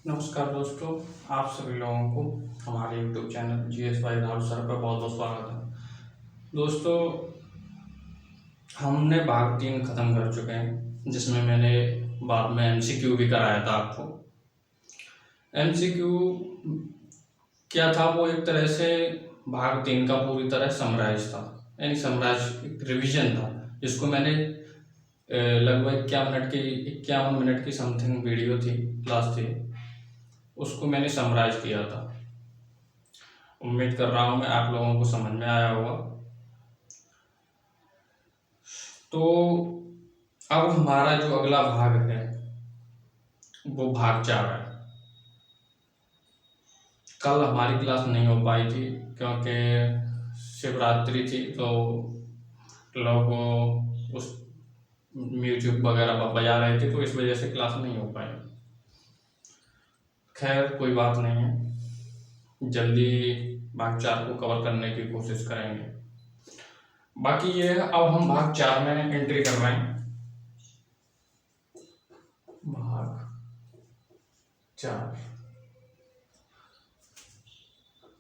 नमस्कार दोस्तों, आप सभी लोगों को हमारे YouTube channel GS Rahul sir पर बहुत बहुत स्वागत है। दोस्तों, हमने भाग 3 ख़त्म कर चुके हैं, जिसमें मैंने बाद में MCQ भी कराया था आपको। MCQ क्या था? वो एक तरह से भाग 3 का पूरी तरह समराइज था, यानी समराइज एक रिवीजन था, जिसको मैंने लगभग 51 मिनट की समथिंग वीडियो थी, क्लास थी, उसको मैंने समराइज किया था। उम्मीद कर रहा हूँ मैं आप लोगों को समझ में आया होगा। तो अब हमारा जो अगला भाग है वो भाग 4 है। कल हमारी क्लास नहीं हो पाई थी क्योंकि शिवरात्रि थी, तो लोग उस म्यूजिक वगैरह बजा रहे थे, तो इस वजह से क्लास नहीं हो पाई। खैर, कोई बात नहीं है, जल्दी भाग 4 को कवर करने की कोशिश करेंगे। बाकी ये है, अब हम भाग 4 में एंट्री कर रहे हैं।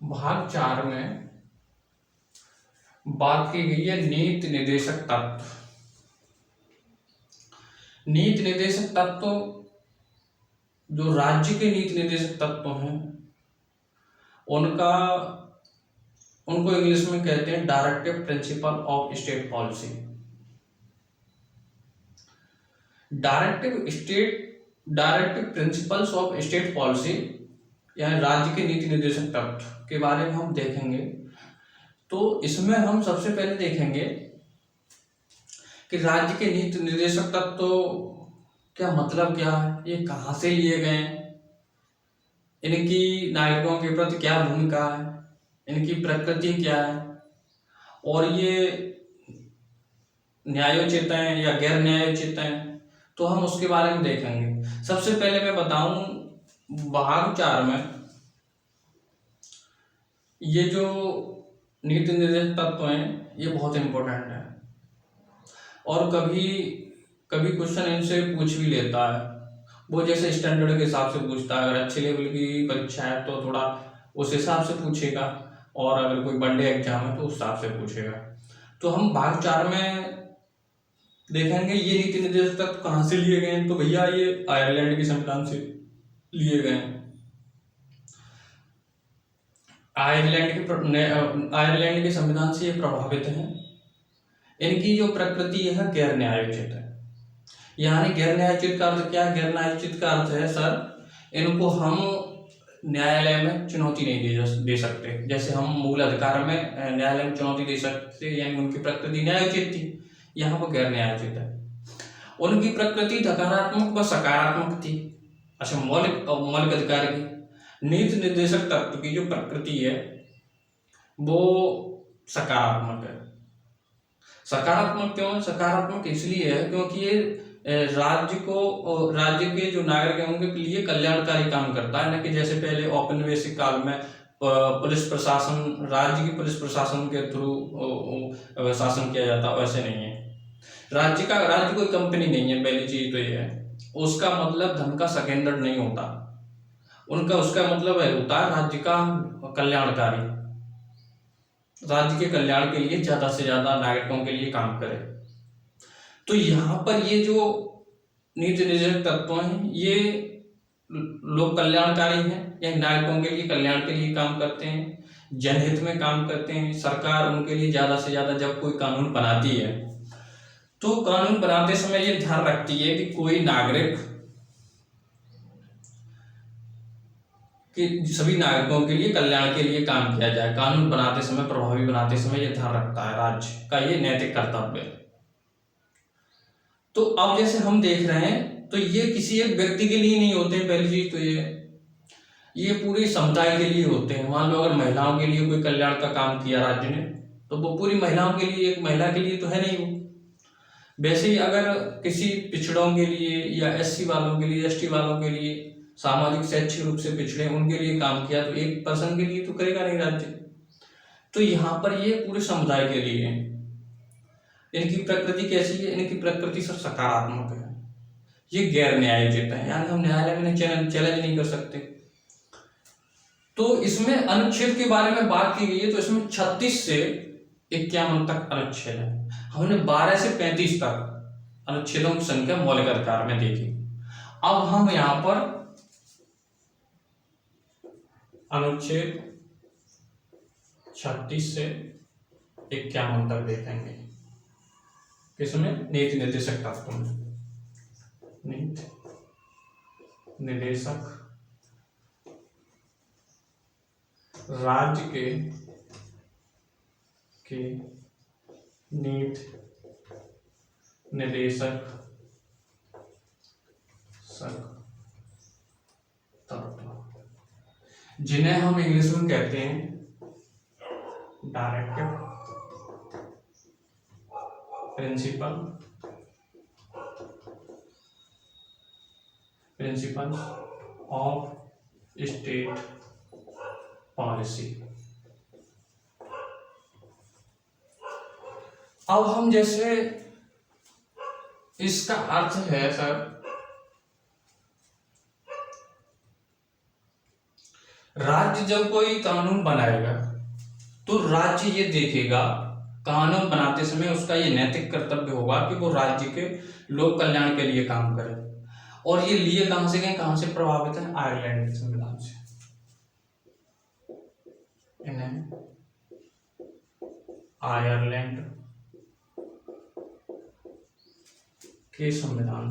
भाग 4 में बात की गई है नीति निर्देशक तत्व। नीति निर्देशक तत्व, जो राज्य के नीति निर्देशक तत्व हैं, उनको इंग्लिश में कहते हैं directive principle of state policy. Directive principles of state policy यानी राज्य के नीति निर्देशक तत्व के बारे में हम देखेंगे। तो इसमें हम सबसे पहले देखेंगे कि राज्य के नीति निर्देशक तत्व क्या मतलब क्या है, ये कहाँ से लिए गए हैं, इनकी नागरिकों के प्रति क्या भूमिका है, इनकी प्रकृति क्या है, और ये न्यायोचित हैं या गैर न्यायोचित हैं, तो हम उसके बारे में देखेंगे। सबसे पहले मैं बताऊं, भाग 4 में ये जो नीति निर्देशक तत्व हैं ये बहुत इंपॉर्टेंट है, और कभी कभी क्वेश्चन इनसे पूछ भी लेता है। वो जैसे स्टैंडर्ड के हिसाब से पूछता है, अगर अच्छे लेवल की परीक्षा है तो थोड़ा उस हिसाब से पूछेगा, और अगर कोई वनडे एग्जाम है तो उस हिसाब से पूछेगा। तो हम भाग 4 में देखेंगे ये नीति निर्देशक तत्व कहाँ से लिए गए हैं। तो भैया ये आयरलैंड के संविधान से लिए गए हैं। आयरलैंड के संविधान से ये प्रभावित हैं। इनकी जो प्रकृति है गैर न्यायोचित है। यानी गैर न्यायोचित का अर्थ क्या है? गैर न्यायोचित का अर्थ है सर, इनको हम न्यायालय में चुनौती नहीं दे सकते। जैसे हम मूल अधिकार में न्यायालय में चुनौती दे सकते, यानी उनकी प्रकृति न्यायोचित थी, यहाँ पर गैर न्यायोचित है। उनकी प्रकृति नकारात्मक व सकारात्मक थी। अच्छा, मौलिक अधिकार की नीति निर्देशक तत्व की जो प्रकृति है वो सकारात्मक है। सकारात्मक क्यों है? सकारात्मक इसलिए है क्योंकि ये राज्य के जो नागरिक हैं उनके लिए कल्याणकारी काम करता है, न कि जैसे पहले औपनिवेशिक काल में पुलिस प्रशासन, राज्य की पुलिस प्रशासन के थ्रू शासन किया जाता, वैसे नहीं है। राज्य कोई कंपनी नहीं है, पहली चीज तो ये है। उसका मतलब धन का सकेंद्र नहीं होता, उसका मतलब होता है राज्य का कल्याणकारी, राज्य के कल्याण के लिए ज्यादा से ज्यादा नागरिकों के लिए काम करे। तो यहाँ पर ये जो नीति निर्देशक तत्व हैं ये लोक कल्याणकारी हैं, या नागरिकों के लिए कल्याण के लिए काम करते हैं, जनहित में काम करते हैं। सरकार उनके लिए ज्यादा से ज्यादा जब कोई कानून बनाती है तो कानून बनाते समय ये ध्यान रखती है कि कोई नागरिक, कि सभी नागरिकों के लिए कल्याण के लिए काम किया जाए। कानून बनाते समय, प्रभावी बनाते समय ये ध्यान रखता है, राज्य का ये नैतिक कर्तव्य है। तो अब जैसे हम देख रहे हैं तो ये किसी एक व्यक्ति के लिए नहीं होते। पहली चीज तो ये पूरी समुदाय के लिए होते हैं। मान लो अगर महिलाओं के लिए कोई कल्याण का काम किया राज्य ने, तो वो पूरी महिलाओं के लिए, एक महिला के लिए तो है नहीं वो। वैसे ही अगर किसी पिछड़ों के लिए या SC वालों के लिए, ST वालों के लिए, सामाजिक शैक्षिक रूप से पिछड़े उनके लिए काम किया, तो एक पर्सन के लिए तो करेगा नहीं राज्य। तो यहाँ पर ये पूरे समुदाय के लिए है। इनकी प्रकृति कैसी है? इनकी प्रकृति सब सकारात्मक है। ये गैर न्यायोचित है, यानी हम न्यायालय में चैलेंज नहीं कर सकते। तो इसमें अनुच्छेद के बारे में बात की गई है, तो इसमें 36 से 51 तक अनुच्छेद है। हमने 12 से 35 तक अनुच्छेदों की संख्या मौलिक अधिकार में देखी। अब हम यहां पर अनुच्छेद 36 से 51 तक देखेंगे। किसमें? नीति निर्देशक तत्वों में। नीति निर्देशक राज्य के नीति निर्देशक तत्व, जिन्हें हम इंग्लिश में कहते हैं directive principle of state policy. अब हम जैसे इसका अर्थ है सर, राज्य जब कोई कानून बनाएगा तो राज्य ये देखेगा, कानून बनाते समय उसका ये नैतिक कर्तव्य होगा कि वो राज्य के लोक कल्याण के लिए काम करे। और ये लिए कहां से गए, कहां से प्रभावित है? आयरलैंड के संविधान से। इन्हें आयरलैंड के संविधान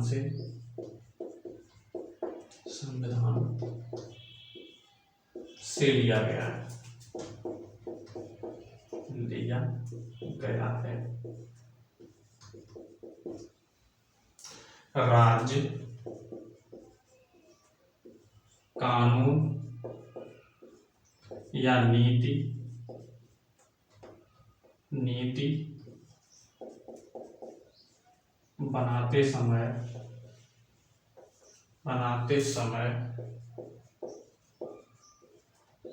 से लिया गया है। राज्य कानून या नीति बनाते समय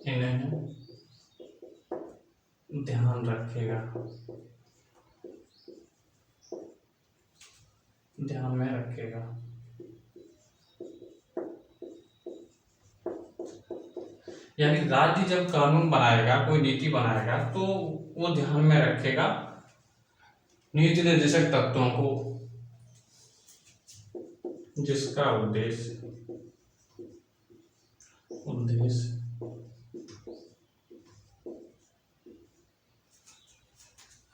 इन्हें ध्यान में रखेगा। यानी राज्य जब कानून बनाएगा, कोई नीति बनाएगा, तो वो ध्यान में रखेगा नीति निर्देशक तत्वों को, जिसका उद्देश्य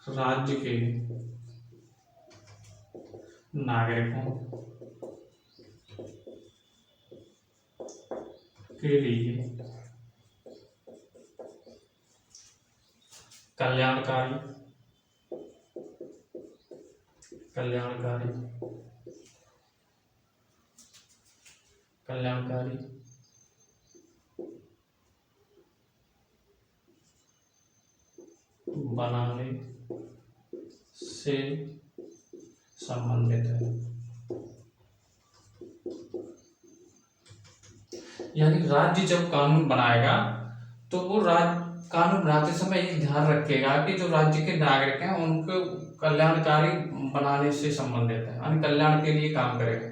राज्य के नागरिकों के लिए कल्याणकारी बनाने से संबंधित है। यानी राज्य जब कानून बनाएगा तो वो कानून बनाते समय ये ध्यान रखेगा कि जो राज्य के नागरिक हैं उनको कल्याणकारी बनाने से संबंधित है, यानी कल्याण के लिए काम करेगा,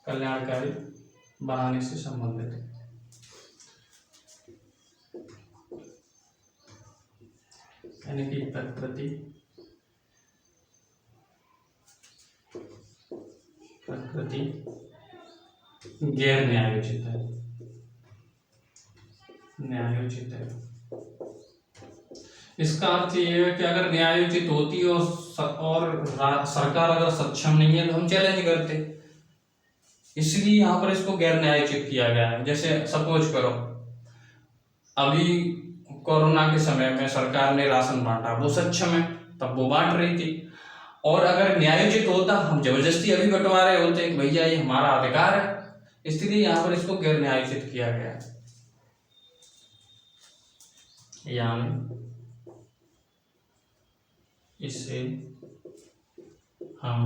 कल्याणकारी बनाने से संबंधित है। यानी कि प्रकृति गैर न्यायोचित है। इसका अर्थ ये है कि अगर न्यायोचित होती और सरकार अगर सक्षम नहीं है तो हम चैलेंज करते, इसलिए यहाँ पर इसको गैर न्यायोचित किया गया है। जैसे सपोज करो अभी कोरोना के समय में सरकार ने राशन बांटा, वो सक्षम है तब वो बांट रही थी, और अगर न्यायोचित होता हम जबरदस्ती अभी बंटवा रहे होते, भैया ये हमारा अधिकार है, इसलिए यहाँ पर इसको गैर न्यायोचित किया गया है। यानी इसे हम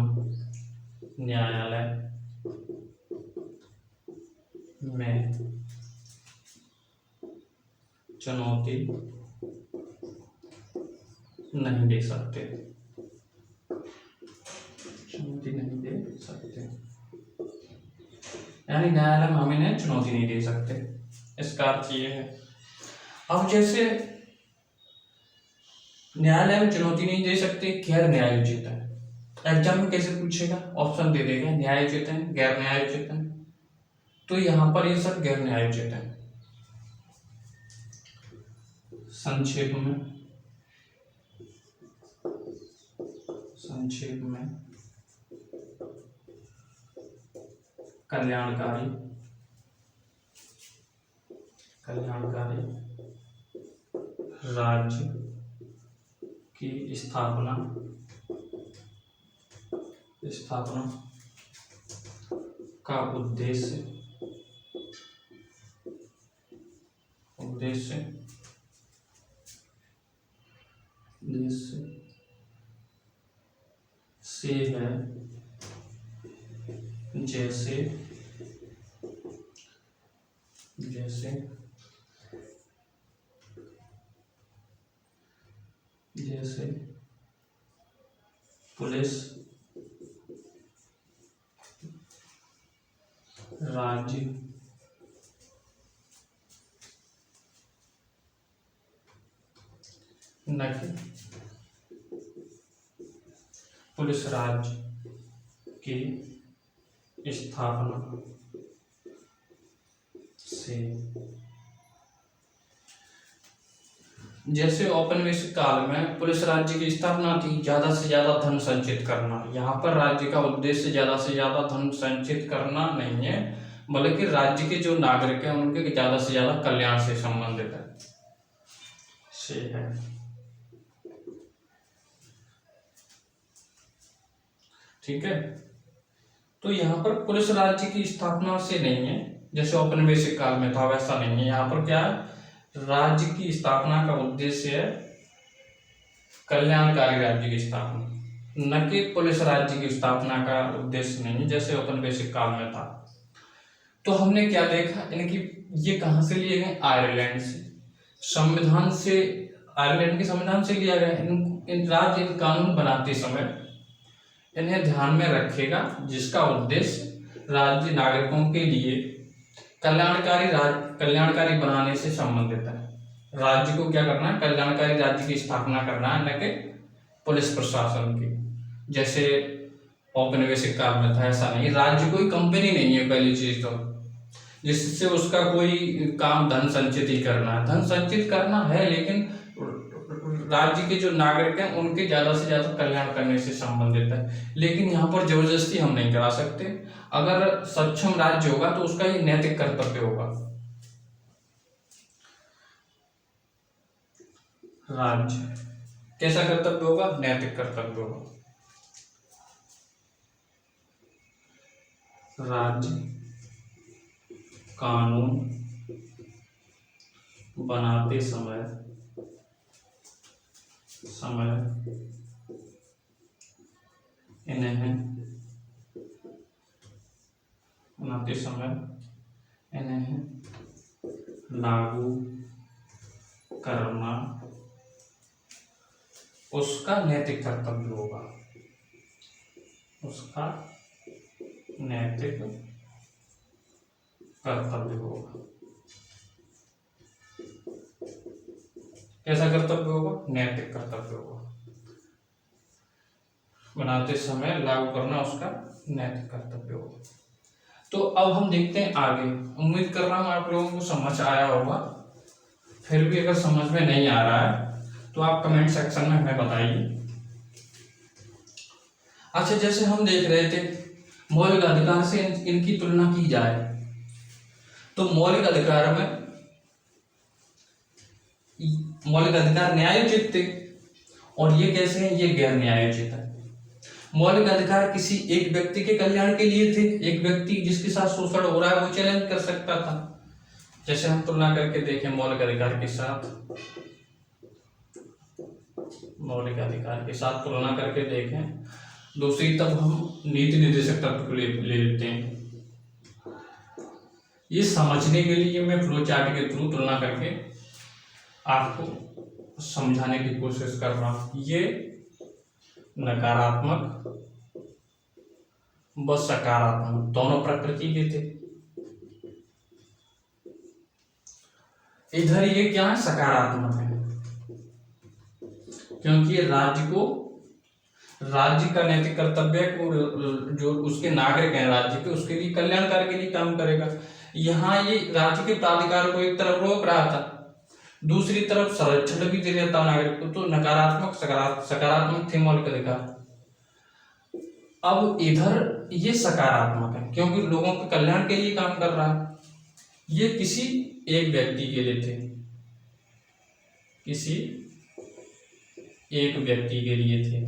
न्यायालय में चुनौती नहीं दे सकते। यानी न्यायालय में हम इन्हें चुनौती नहीं दे सकते, इसका अर्थ ये है। अब जैसे न्यायालय में चुनौती नहीं दे सकते, गैर न्यायोचित है, एग्जाम में कैसे पूछेगा, ऑप्शन दे देगा न्यायोचित है, गैर न्यायोचित है, तो यहाँ पर ये सब गैर न्यायोचित है। संक्षेप में कल्याणकारी राज्य की स्थापना का उद्देश्य से है, जैसे पुलिस राज्य न कि पुलिस राज्य की स्थापना से, जैसे औपनिवेशिक काल में पुलिस राज्य की स्थापना थी, ज्यादा से ज्यादा धन संचित करना। यहाँ पर राज्य का उद्देश्य ज्यादा से ज्यादा धन संचित करना नहीं है, बल्कि राज्य के जो नागरिक हैं उनके ज्यादा से ज्यादा कल्याण से संबंधित है। ठीक है, तो यहाँ पर पुलिस राज्य की स्थापना से नहीं है, जैसे औपनिवेशिक काल में था वैसा नहीं है। यहाँ पर क्या है, राज्य की स्थापना का उद्देश्य है कल्याणकारी राज्य की स्थापना, न कि पुलिस राज्य की स्थापना का उद्देश्य नहीं, जैसे औपनिवेशिक काल में था। तो हमने क्या देखा, इनकी ये कहाँ से लिए गए, आयरलैंड से, संविधान से, आयरलैंड के संविधान से लिया गया। इन राज्य कानून बनाते समय इन्हें ध्यान में रखेगा, जिसका उद्देश्य राज्य नागरिकों के लिए कल्याणकारी बनाने से संबंधित है। राज्य को क्या करना है, कल्याणकारी राज्य की स्थापना करना है, न कि पुलिस प्रशासन की, जैसे औपनिवेशिक काल में था। ऐसा नहीं, राज्य कोई कंपनी नहीं है पहली चीज तो, जिससे उसका कोई काम धन संचित ही करना है। धन संचित करना है, लेकिन राज्य के जो नागरिक हैं उनके ज्यादा से ज्यादा कल्याण करने से संबंधित है। लेकिन यहाँ पर जबरदस्ती हम नहीं करा सकते। अगर सक्षम राज्य होगा तो उसका ये नैतिक कर्तव्य होगा। राज्य कैसा कर्तव्य होगा, नैतिक कर्तव्य होगा। राज्य कानून बनाते समय इन्हें लागू करना उसका नैतिक कर्तव्य होगा, कैसा कर्तव्य होगा, नैतिक कर्तव्य होगा। बनाते समय लागू करना उसका नैतिक कर्तव्य होगा। तो अब हम देखते हैं आगे। उम्मीद कर रहा हूं आप लोगों को समझ आया होगा। फिर भी अगर समझ में नहीं आ रहा है तो आप कमेंट सेक्शन में हमें बताइए। अच्छा, जैसे हम देख रहे थे मौलिक अधिकार से इनकी तुलना की जाए तो मौलिक अधिकार न्यायोचित थे, और ये कैसे हैं, ये गैर न्यायोचित है। मौलिक अधिकार किसी एक व्यक्ति के कल्याण के लिए थे। एक व्यक्ति जिसके साथ शोषण हो रहा है वो चैलेंज कर सकता था। जैसे हम तुलना करके देखें मौलिक अधिकार के साथ तुलना करके देखें। दूसरी तब हम नीति निर्देशक तत्व को ले लेते हैं। ये समझने के लिए मैं फ्लो चार्ट के थ्रू तुलना करके आपको समझाने की कोशिश कर रहा हूं। ये नकारात्मक व सकारात्मक दोनों प्रकृति के थे। इधर ये क्या है, सकारात्मक है, क्योंकि राज्य का नैतिक कर्तव्य है कि जो उसके नागरिक हैं राज्य के, उसके लिए कल्याणकारी के लिए काम करेगा। यहाँ ये राज्य के प्राधिकार को एक तरफ रोक रहा था, दूसरी तरफ संरक्षण भी दे रहा था नागरिक को, तो नकारात्मक सकारात्मक थी मौलिक अधिकार। अब इधर ये सकारात्मक है क्योंकि लोगों के कल्याण के लिए काम कर रहा है। ये किसी एक व्यक्ति के लिए थे, किसी एक व्यक्ति के लिए थे,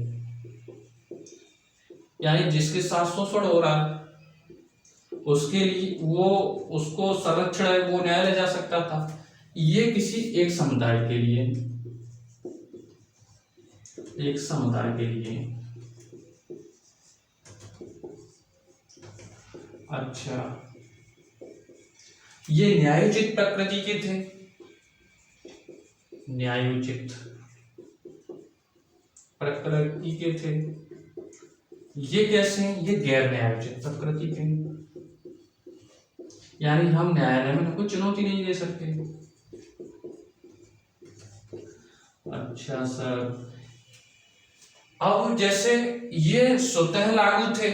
यानी जिसके साथ शोषण हो रहा है उसके लिए वो उसको संरक्षण है वो न्यायालय जा सकता था। ये किसी एक समुदाय के लिए, एक समुदाय के लिए। अच्छा, ये न्यायोचित प्रकृति के थे, न्यायोचित प्रकृति के थे। ये कैसे हैं? ये गैर न्यायोचित प्रकृति के, यानी हम न्यायालय में कोई चुनौती नहीं दे सकते। अच्छा सर, अब जैसे ये स्वतः लागू थे,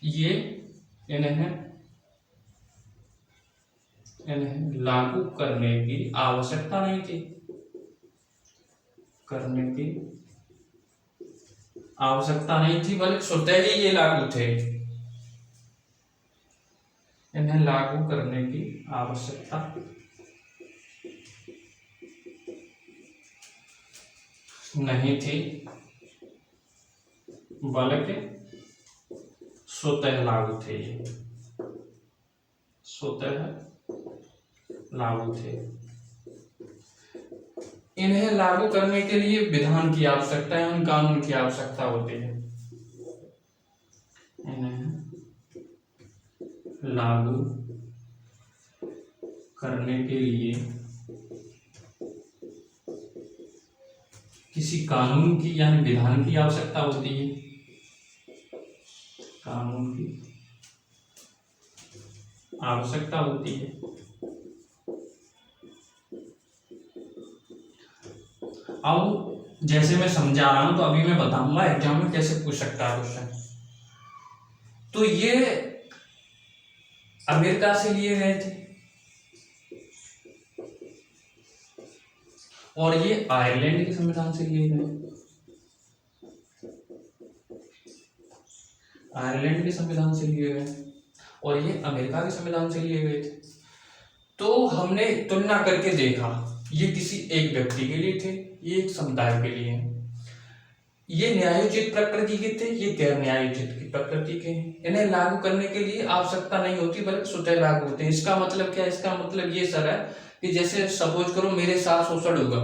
ये इन्हें लागू करने की आवश्यकता नहीं थी, करने की आवश्यकता नहीं थी, बल्कि स्वतः ही ये लागू थे, इन्हें लागू करने की आवश्यकता नहीं थी, बल्कि स्वतः लागू थे, स्वतः लागू थे। इन्हें लागू करने के लिए विधान की आवश्यकता है, कानून की आवश्यकता होती है। इन्हें लागू करने के लिए किसी कानून की यानी विधान की आवश्यकता होती है, कानून की आवश्यकता होती है। अब जैसे मैं समझा रहा हूं तो अभी मैं बताऊंगा एग्जाम में कैसे पूछ सकता है क्वेश्चन। तो ये अमेरिका से लिए गए थे और ये आयरलैंड के संविधान से लिए गए, आयरलैंड के संविधान से लिए गए और ये अमेरिका के संविधान से लिए गए थे। तो हमने तुलना करके देखा, ये किसी एक व्यक्ति के लिए थे, ये एक समुदाय के लिए, ये न्यायोचित प्रकृति के थे, ये गैर न्यायोचित की प्रकृति के हैं। इन्हें लागू करने के लिए आवश्यकता नहीं होती बल्कि स्वतः लागू होते हैं। इसका मतलब क्या है? इसका मतलब ये सर है कि जैसे सपोज करो मेरे साथ शोषण होगा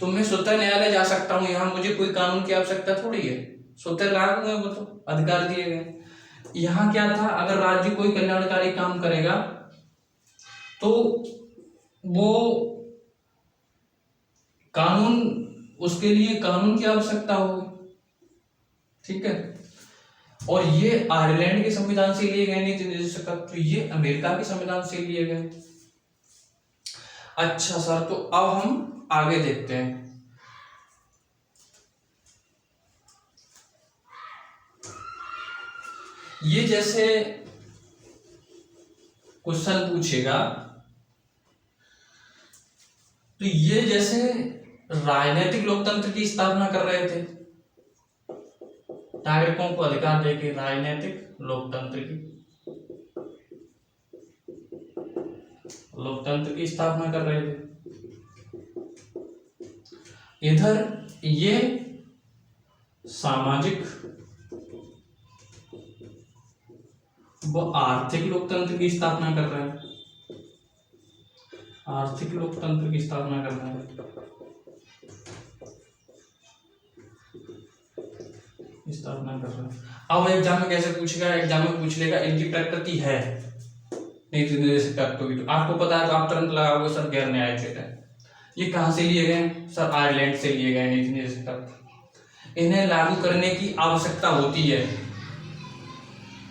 तो मैं स्वतः न्यायालय जा सकता हूँ, यहाँ मुझे कोई कानून की आवश्यकता थोड़ी है, स्वतः लागू है, वो तो अधिकार दिए गए। यहाँ क्या था, अगर राज्य कोई कल्याणकारी काम करेगा तो वो कानून, उसके लिए कानून की आवश्यकता होगी, ठीक है। और ये आयरलैंड के संविधान से लिए गए नीति निर्देशक, तो ये अमेरिका के संविधान से लिए गए। अच्छा सर, तो अब हम आगे देखते हैं। ये जैसे क्वेश्चन पूछेगा तो ये जैसे राजनीतिक लोकतंत्र की स्थापना कर रहे थे, नागरिकों को अधिकार देके राजनीतिक लोकतंत्र की स्थापना कर रहे थे। इधर ये सामाजिक व आर्थिक लोकतंत्र की स्थापना कर रहे हैं, आर्थिक लोकतंत्र की स्थापना कर रहे हैं, स्थापना कर रहे हैं। अब एग्जाम में कैसे पूछेगा? एग्जाम में पूछ लेगा इनकी प्रकृति है नीति निर्देशक तत्व की, तो आपको पता है तो आप तुरंत लगाओगे सर गैर न्यायोचित है। ये कहां से लिए गए? सर आयरलैंड से लिए गए नीति निर्देशक तत्व। इन्हें लागू करने की आवश्यकता होती है,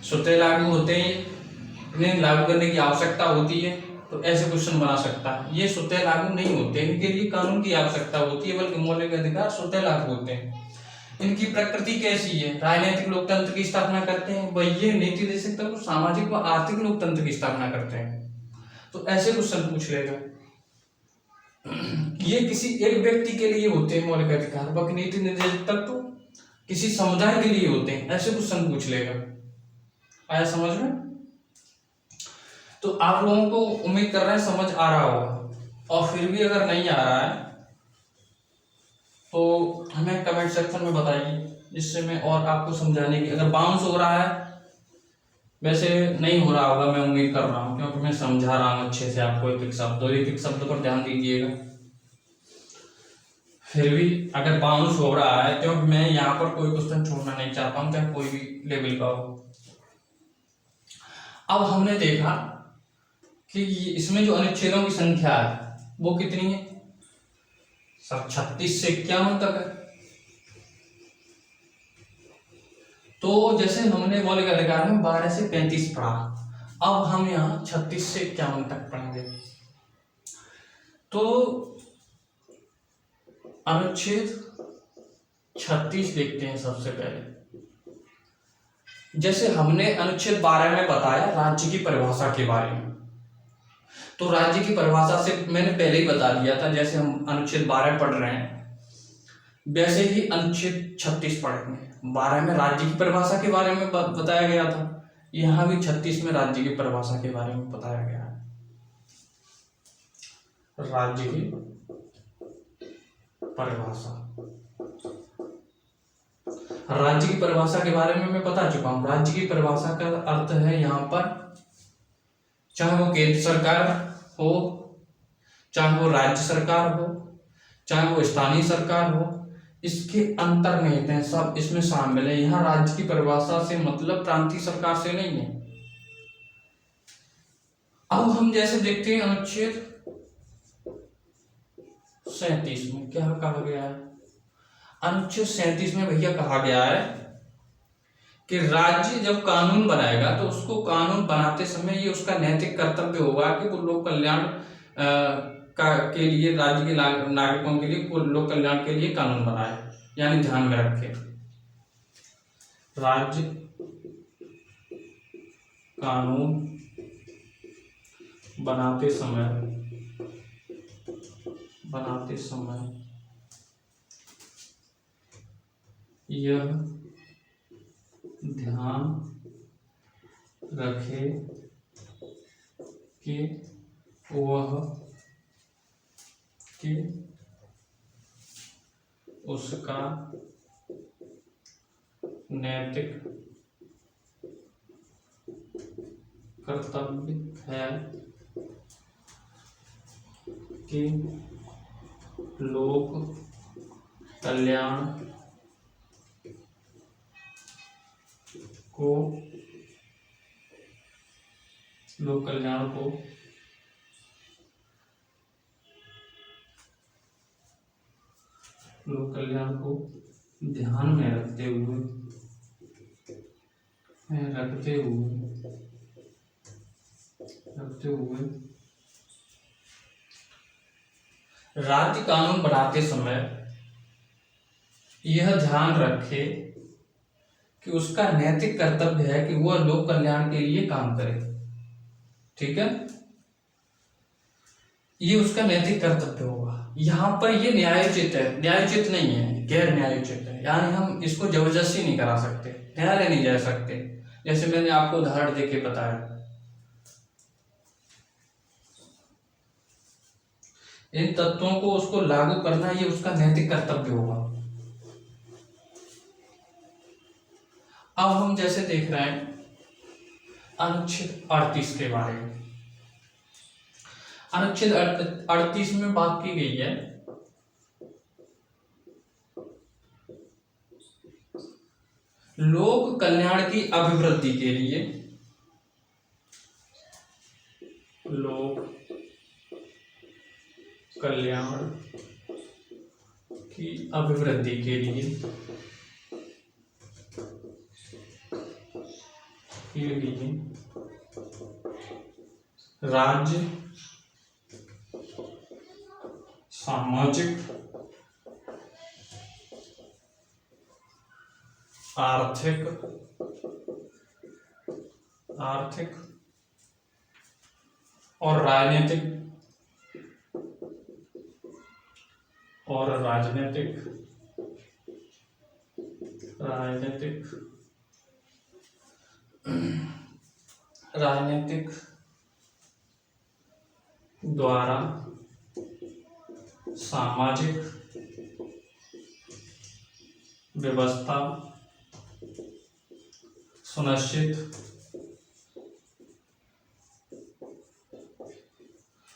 स्वतः लागू होते हैं, इन्हें लागू करने की आवश्यकता होती है तो ऐसे क्वेश्चन बना सकता है। ये स्वतः लागू नहीं होते, इनके लिए कानून की आवश्यकता होती है, बल्कि मौलिक अधिकार स्वतः लागू होते हैं। इनकी प्रकृति कैसी है? राजनीतिक लोकतंत्र की स्थापना करते हैं, वह ये नीति दे सकता है तो सामाजिक व आर्थिक लोकतंत्र की स्थापना करते हैं। तो ऐसे क्वेश्चन पूछ लेगा। ये किसी एक व्यक्ति के लिए होते हैं मौलिक अधिकार, बाकी नीति निर्देशक तत्व किसी समुदाय के लिए होते हैं, ऐसे क्वेश्चन पूछ लेगा। आया समझ में? तो आप लोगों को उम्मीद कर रहे हैं समझ आ रहा होगा, और फिर भी अगर नहीं आ रहा है तो हमें कमेंट सेक्शन में बताइए, जिससे मैं और आपको समझाने की, अगर बाउंस हो रहा है, वैसे नहीं हो रहा होगा मैं उम्मीद कर रहा हूँ, क्योंकि मैं समझा रहा हूँ अच्छे से आपको एक एक शब्द, और एक एक शब्द पर ध्यान दीजिएगा। फिर भी अगर बाउंस हो रहा है, क्योंकि मैं यहाँ पर कोई क्वेश्चन छोड़ना नहीं चाहता हूँ, चाहे कोई भी लेवल का हो। अब हमने देखा कि इसमें जो अनुच्छेदों की संख्या है वो कितनी है? सब 36 से 51 तक है। तो जैसे हमने मौलिक अधिकार में 12 से 35 पढ़ा, अब हम यहाँ 36 से 51 तक पढ़ेंगे। तो अनुच्छेद 36 देखते हैं सबसे पहले। जैसे हमने अनुच्छेद 12 में बताया राज्य की परिभाषा के बारे में, तो राज्य की परिभाषा से मैंने पहले ही बता दिया था, जैसे हम अनुच्छेद 12 पढ़ रहे हैं वैसे ही अनुच्छेद 36 पढ़ेंगे। 12 में राज्य की परिभाषा के बारे में बताया गया था, यहाँ भी 36 में राज्य की परिभाषा के बारे में बताया गया है। राज्य की परिभाषा, राज्य की परिभाषा के बारे में मैं बता चुका हूं। राज्य की परिभाषा का अर्थ है यहाँ पर, चाहे वो केंद्र सरकार हो, चाहे वो राज्य सरकार हो, चाहे वो स्थानीय सरकार हो, इसके अंतर्निहित हैं, सब इसमें शामिल है। यहाँ राज्य की परिभाषा से मतलब प्रांतीय सरकार से नहीं है। अब हम जैसे देखते हैं अनुच्छेद 37 में क्या कहा गया है? अनुच्छेद 37 में भैया कहा गया है कि राज्य जब कानून बनाएगा तो उसको कानून बनाते समय ये उसका नैतिक कर्तव्य होगा कि वो लोक कल्याण के लिए, राज्य के नागरिकों के लिए, लोक कल्याण के लिए कानून बनाए, यानी ध्यान में रखे। राज्य कानून बनाते समय यह ध्यान रखे कि उसका नैतिक कर्तव्य है कि लोक कल्याण को ध्यान में रखते हुए राज्य कानून बनाते समय यह ध्यान रखे कि उसका नैतिक कर्तव्य है कि वह लोक कल्याण के लिए काम करे। ठीक है, ये उसका नैतिक कर्तव्य होगा। यहाँ पर ये न्यायोचित है, न्यायोचित नहीं है, गैर न्यायोचित है, यानी हम इसको जबरदस्ती नहीं करा सकते, न्यायालय नहीं जा सकते। जैसे मैंने आपको उदाहरण देके बताया, इन तत्वों को उसको लागू करना ये उसका नैतिक कर्तव्य होगा। अब हम जैसे देख रहे हैं अनुच्छेद 38 के बारे में। अनुच्छेद 38 में बात की गई है लोक कल्याण की अभिवृद्धि के लिए, लोक कल्याण की अभिवृद्धि के लिए राज्य सामाजिक, आर्थिक और राजनीतिक द्वारा सामाजिक व्यवस्था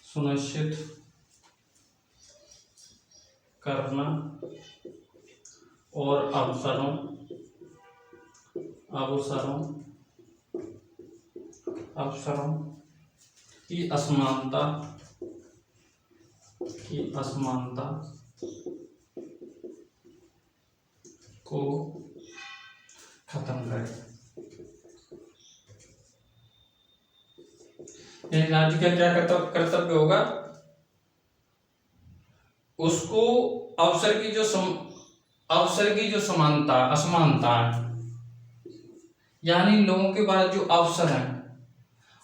सुनिश्चित करना और अवसरों की असमानता को खत्म करें। राज्य का क्या कर्तव्य होगा? उसको अवसर की जो समानता असमानता है, यानी लोगों के पास जो अवसर है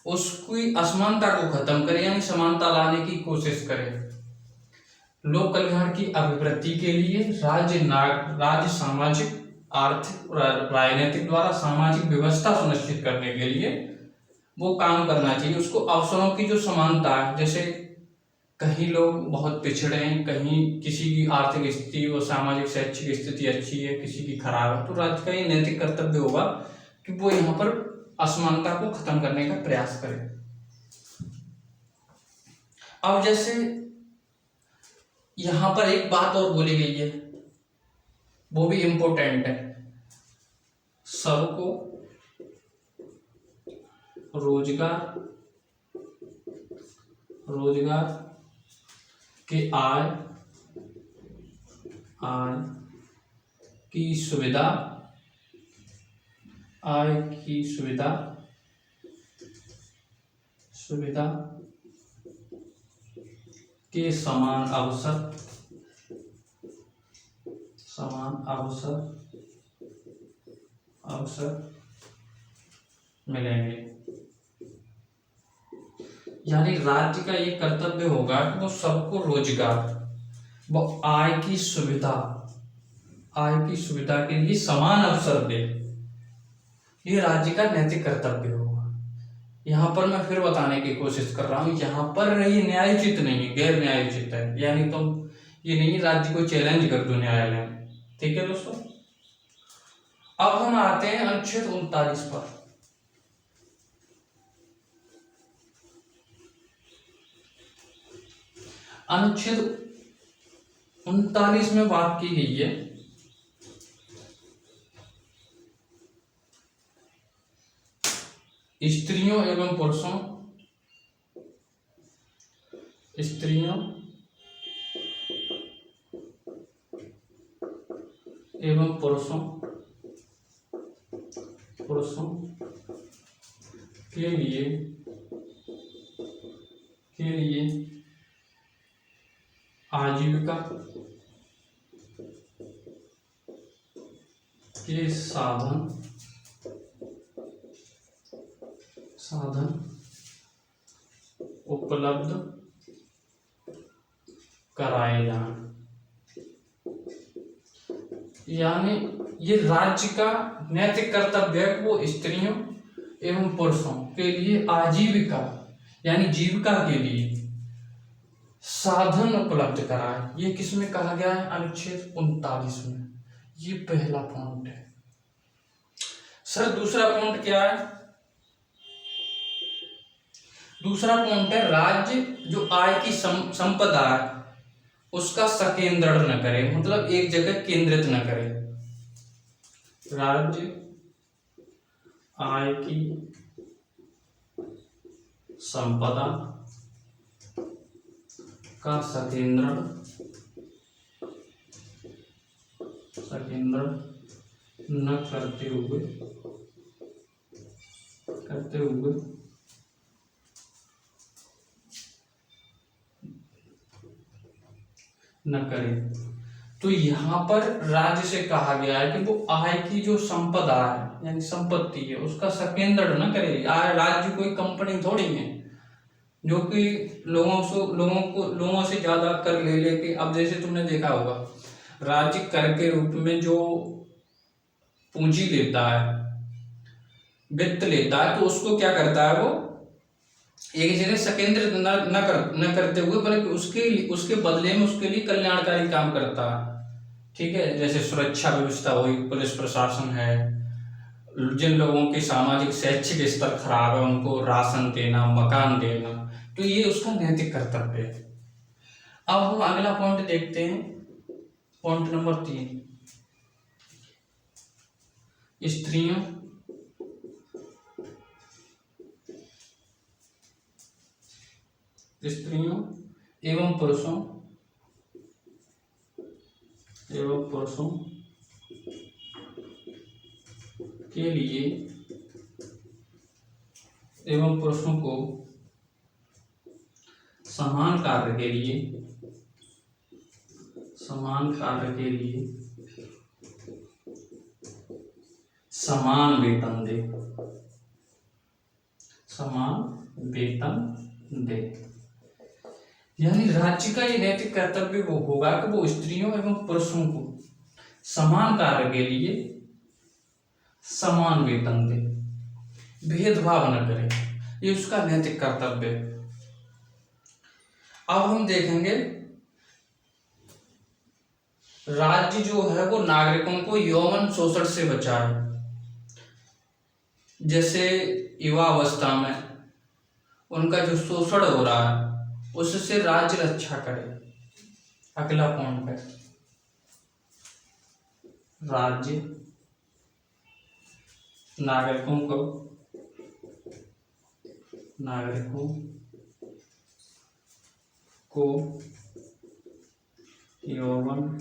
उसकी असमानता को खत्म करे, यानी समानता लाने की कोशिश करे। लोक कल्याण की अभिवृद्धि के लिए राज्य सामाजिक, आर्थिक और राजनीतिक द्वारा सामाजिक व्यवस्था सुनिश्चित करने के लिए वो काम करना चाहिए। उसको अवसरों की जो समानता है, जैसे कहीं लोग बहुत पिछड़े हैं, कहीं किसी की आर्थिक स्थिति और सामाजिक शैक्षिक स्थिति अच्छी है, किसी की खराब है, तो राज्य का ये नैतिक कर्तव्य होगा कि वो यहाँ पर असमानता को खत्म करने का प्रयास करे। अब जैसे यहां पर एक बात और बोली गई है, वो भी इंपॉर्टेंट है, सबको रोजगार के आय की सुविधा के समान अवसर मिलेंगे। यानी राज्य का ये कर्तव्य होगा कि वो सबको रोजगार, वो आय की सुविधा के लिए समान अवसर दे। ये राज्य का नैतिक कर्तव्य होगा। यहाँ पर मैं फिर बताने की कोशिश कर रहा हूँ, यहाँ पर ये न्यायोचित नहीं है, गैर न्यायोचित है। यानी तुम ये नहीं राज्य को चैलेंज कर दो न्यायालय में। ठीक है दोस्तों, अब हम आते हैं अनुच्छेद 39 पर। अनुच्छेद 39 में बात की गई है स्त्रियों एवं पुरुषों के लिए आजीविका के साधन उपलब्ध कराए जाएं। यानी ये राज्य का नैतिक कर्तव्य है कि वो स्त्रियों एवं पुरुषों के लिए आजीविका यानी जीविका के लिए साधन उपलब्ध कराए। ये किसमें कहा गया है? अनुच्छेद 39 में। ये पहला पॉइंट है। सर दूसरा पॉइंट क्या है? दूसरा पॉइंट है राज्य जो आय की संपदा है उसका संकेंद्रण न करे, मतलब एक जगह केंद्रित न करे। राज्य आय की संपदा का संकेंद्रण न करते हुए न करे। तो यहाँ पर राज्य से कहा गया है कि वो आय की जो संपदा है यानी संपत्ति है उसका सकेंद्र न करे। आय राज्य कोई कंपनी थोड़ी है जो कि लोगों से ज्यादा कर ले लेके। अब जैसे तुमने देखा होगा राज्य कर के रूप में जो पूंजी लेता है, वित्त लेता है, तो उसको क्या करता है वो एक जगह सकेंद्रित न करते हुए बल्कि उसके बदले में उसके लिए कल्याणकारी काम करता है। ठीक है, जैसे सुरक्षा व्यवस्था हुई, पुलिस प्रशासन है, जिन लोगों के सामाजिक शैक्षिक स्तर खराब है उनको राशन देना, मकान देना, तो ये उसका नैतिक कर्तव्य है। अब हम अगला पॉइंट देखते हैं, पॉइंट नंबर 3, स्त्रियों एवं पुरुषों के लिए एवं पुरुषों को समान कार्य के लिए समान वेतन दे। यानी राज्य का ये नैतिक कर्तव्य वो होगा कि वो स्त्रियों एवं पुरुषों को समान कार्य के लिए समान वेतन दे, भेदभाव न करे, ये उसका नैतिक कर्तव्य है। अब हम देखेंगे राज्य जो है वो नागरिकों को यौन शोषण से बचाए। जैसे युवा अवस्था में उनका जो शोषण हो रहा है उससे राज्य रक्षा करे। अगला पॉइंट है राज्य नागरिकों को यौन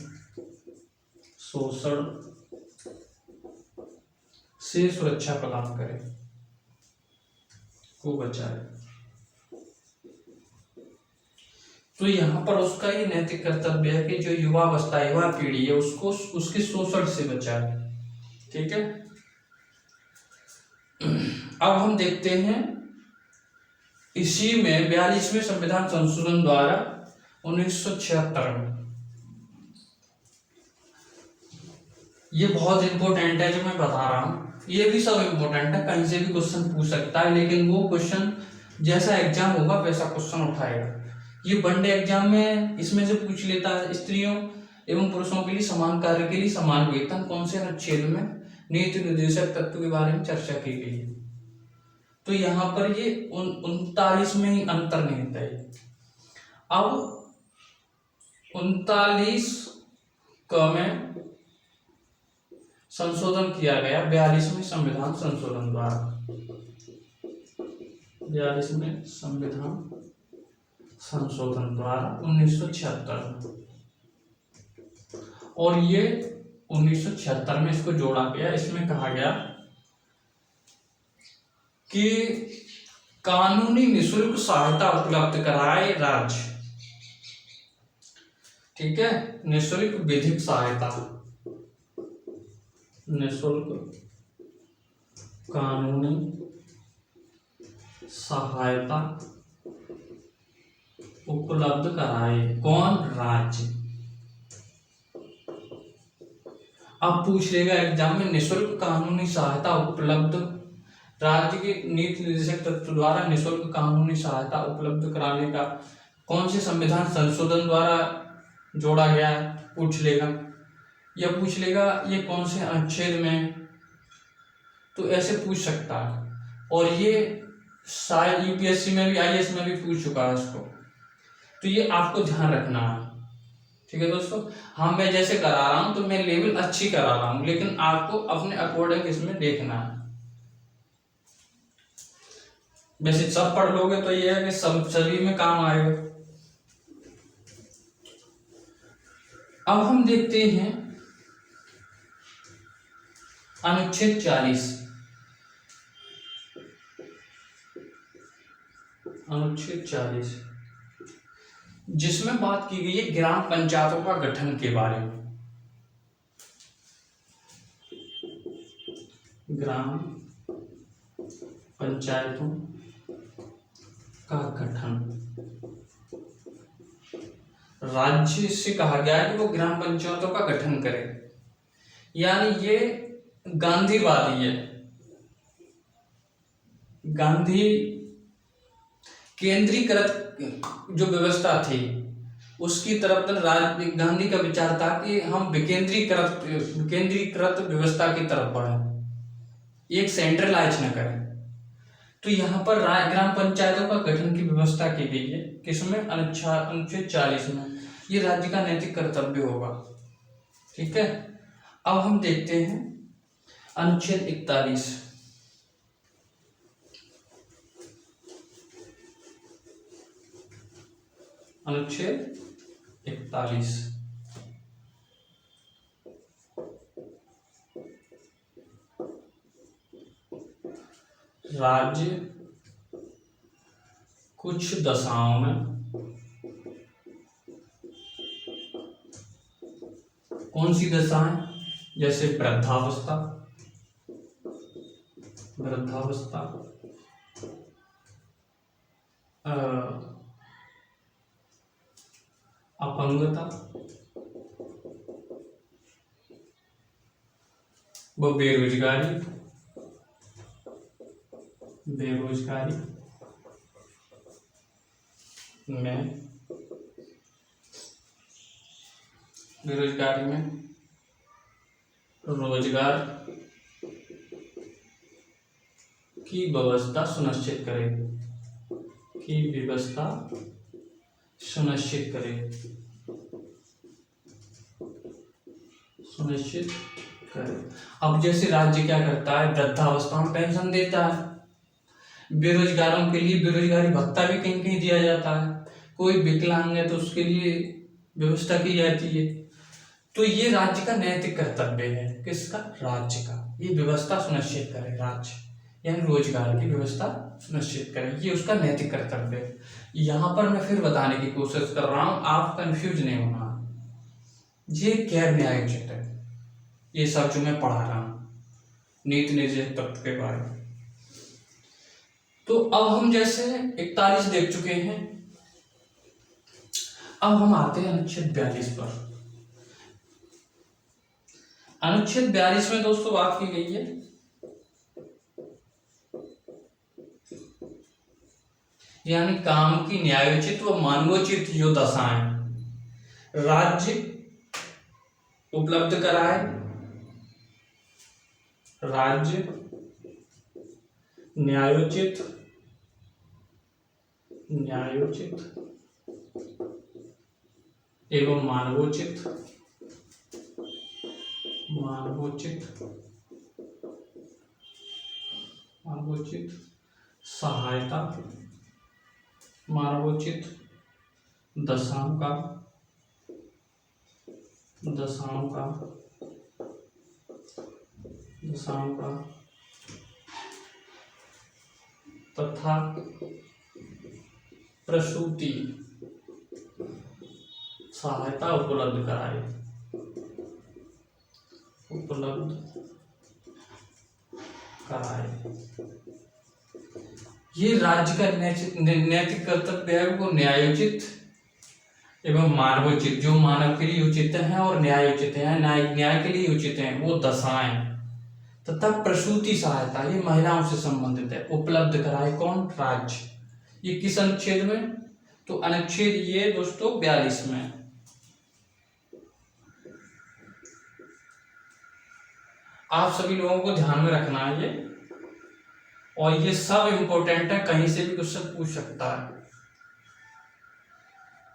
शोषण से सुरक्षा प्रदान करे, को बचाए। तो यहाँ पर उसका ये नैतिक कर्तव्य है कि जो युवा अवस्था, युवा पीढ़ी है उसको उसके शोषण से बचाए। ठीक है, अब हम देखते हैं इसी में 42वें संविधान संशोधन द्वारा 1976 में, ये बहुत इंपॉर्टेंट है जो मैं बता रहा हूं, ये भी सब इंपॉर्टेंट है, कहीं से भी क्वेश्चन पूछ सकता है, लेकिन वो क्वेश्चन जैसा एग्जाम होगा वैसा क्वेश्चन उठाएगा। ये वनडे एग्जाम में इसमें से पूछ लेता है स्त्रियों एवं पुरुषों के लिए समान कार्य के लिए समान वेतन कौन से अनुच्छेद में नीति निर्देशक तत्व के बारे में चर्चा की गई है। तो यहाँ पर ये 39 में ही अंतर निहित है। अब 39 में संशोधन किया गया 42वें संविधान संशोधन द्वारा, 42वें संविधान संशोधन द्वारा 1976 में, और ये 1976 में इसको जोड़ा गया। इसमें कहा गया कि कानूनी निःशुल्क सहायता उपलब्ध कराए राज्य। ठीक है, निःशुल्क विधिक सहायता, निःशुल्क कानूनी सहायता उपलब्ध कराए, कौन? राज्य। अब पूछ लेगा एग्जाम में निःशुल्क कानूनी सहायता उपलब्ध, राज्य के नीति निर्देशक तत्व द्वारा निःशुल्क कानूनी सहायता उपलब्ध कराने का कौन से संविधान संशोधन द्वारा जोड़ा गया है, पूछ लेगा। या पूछ लेगा ये कौन से अनुच्छेद में, तो ऐसे पूछ सकता है। और ये शायद यूपीएससी में भी, आईएएस में भी पूछ चुका है इसको, तो ये आपको ध्यान रखना है। ठीक है दोस्तों, हाँ मैं जैसे करा रहा हूं तो मैं लेवल अच्छी करा रहा हूं, लेकिन आपको अपने अकॉर्डिंग इसमें देखना है। वैसे सब पढ़ लोगे तो ये है कि सभी में काम आएगा। अब हम देखते हैं अनुच्छेद 40। अनुच्छेद 40 जिसमें बात की गई है ग्राम पंचायतों का गठन के बारे में। ग्राम पंचायतों का गठन, राज्य से कहा गया है कि वो ग्राम पंचायतों का गठन करे, यानी ये गांधीवादी है। गांधी केंद्रीकृत जो व्यवस्था थी उसकी तरफ गांधी का विचार था कि हम विकेंद्रीकृत व्यवस्था की तरफ बढ़े, एक सेंट्रलाइज न करें। तो यहाँ पर ग्राम पंचायतों का गठन की व्यवस्था की गई है, किसमें? अनुच्छेद 40 में। ये राज्य का नैतिक कर्तव्य होगा। ठीक है, अब हम देखते हैं अनुच्छेद 41। अनुच्छेद 41 राज्य कुछ दशाओं में, कौन सी दशाएं? जैसे वृद्धावस्था, अपंगता व बेरोजगारी में रोजगार की व्यवस्था सुनिश्चित करे, सुनिश्चित करे। अब जैसे राज्य क्या करता है, वृद्धावस्था में पेंशन देता है, बेरोजगारों के लिए बेरोजगारी भत्ता भी कहीं कहीं दिया जाता है, कोई विकलांग है तो उसके लिए व्यवस्था की जाती है। तो ये राज्य का नैतिक कर्तव्य है। किसका? राज्य का। ये व्यवस्था सुनिश्चित करे, राज्य यानी रोजगार की व्यवस्था सुनिश्चित करे, ये उसका नैतिक कर्तव्य है। यहाँ पर मैं फिर बताने की कोशिश कर रहा हूँ, आप कंफ्यूज नहीं होना। ये गैर न्यायोचित है, ये सब जो मैं पढ़ा रहा हूँ नीति निर्देशक तत्व के बारे में। तो अब हम जैसे 41 देख चुके हैं, अब हम आते हैं अनुच्छेद 42 पर। अनुच्छेद 42 में दोस्तों बात की गई है यानी काम की न्यायोचित व मानवोचित जो दशाएं राज्य उपलब्ध कराए, राज्य न्यायोचित एवं मानवोचित सहायता, मानवोचित दशाओं का तथा प्रसूति सहायता उपलब्ध कराए, ये राज्य का नैतिक कर्तव्य है। वो न्यायोचित एवं मानवोचित, जो मानव के लिए उचित है और न्यायोचित है, न्याय के लिए उचित है, वो दशाएं तथा प्रसूति सहायता, ये महिलाओं से संबंधित है, उपलब्ध कराए। कौन? राज्य। ये किस अनुच्छेद में? तो अनुच्छेद ये दोस्तों 42 में। आप सभी लोगों को ध्यान में रखना है ये, और ये सब इंपॉर्टेंट है, कहीं से भी क्वेश्चन पूछ सकता है,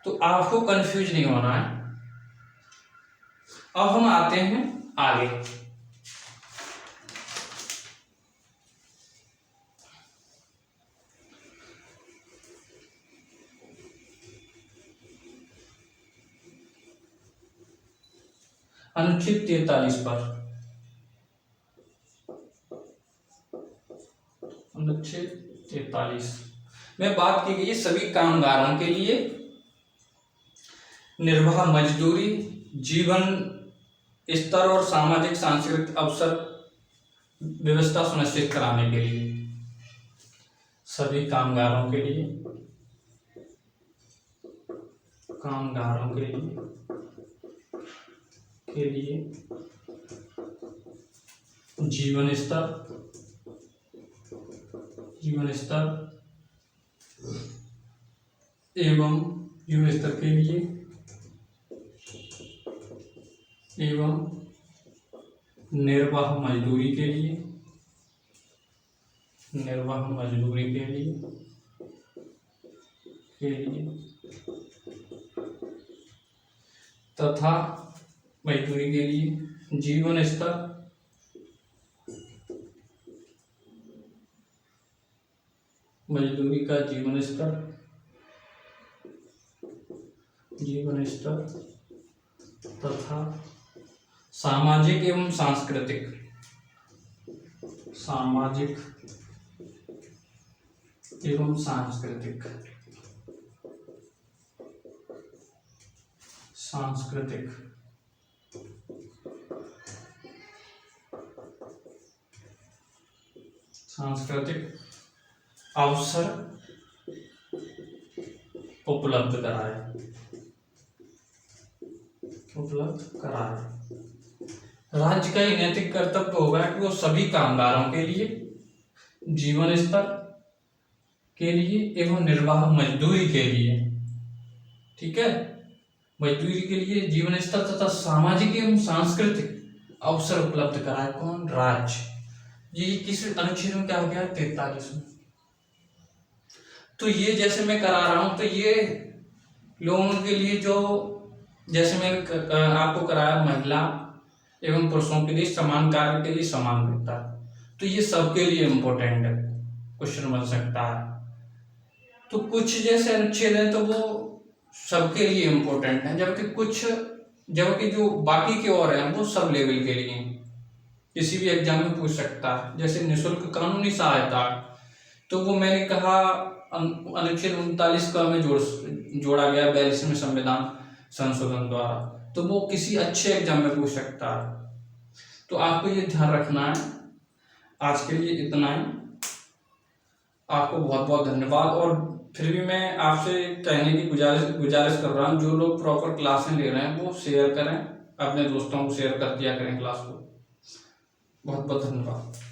तो आपको कंफ्यूज नहीं होना है। अब हम आते हैं आगे। अनुच्छेद 43 पर। अनुच्छेद 43 में बात की गई है सभी कामगारों के लिए निर्वाह मजदूरी, जीवन स्तर और सामाजिक सांस्कृतिक अवसर व्यवस्था सुनिश्चित कराने के लिए, सभी कामगारों के लिए जीवन स्तर एवं जीवन स्तर के लिए एवं निर्वाह मजदूरी के लिए तथा मजदूरी के लिए जीवन स्तर मजदूरी का जीवन स्तर तथा सामाजिक एवं सांस्कृतिक अवसर उपलब्ध कराए। राज्य का ये नैतिक कर्तव्य होगा कि वो सभी कामगारों के लिए जीवन स्तर के लिए एवं निर्वाह मजदूरी के लिए, ठीक है, मजदूरी के लिए जीवन स्तर तथा सामाजिक एवं सांस्कृतिक अवसर उपलब्ध कराए। कौन? राज्य। ये किस अनुच्छेद में क्या हो गया? 43 में। तो ये जैसे मैं करा रहा हूं, तो ये लोगों के लिए जो जैसे मैंने आपको कराया महिला एवं पुरुषों के लिए समान कार्य के लिए समान वेतन, तो ये सबके लिए इम्पोर्टेंट है, क्वेश्चन बन सकता है। तो कुछ जैसे अनुच्छेद है तो वो सबके लिए इम्पोर्टेंट है, जबकि जो बाकी के और हैं वो सब लेवल के लिए किसी भी एग्जाम में पूछ सकता है। जैसे निःशुल्क कानूनी सहायता, तो वो मैंने कहा अनुच्छेद 39 का में जोड़ा गया 42वें संविधान संशोधन द्वारा, तो वो किसी अच्छे एग्जाम में पूछ सकता है। तो आपको ये ध्यान रखना है। आज के लिए इतना ही। आपको बहुत बहुत धन्यवाद। और फिर भी मैं आपसे कहने की गुजारिश कर रहा हूँ, जो लोग प्रॉपर क्लासें ले रहे हैं वो शेयर करें, अपने दोस्तों को शेयर कर दिया करें क्लास को। बहुत बहुत धन्यवाद।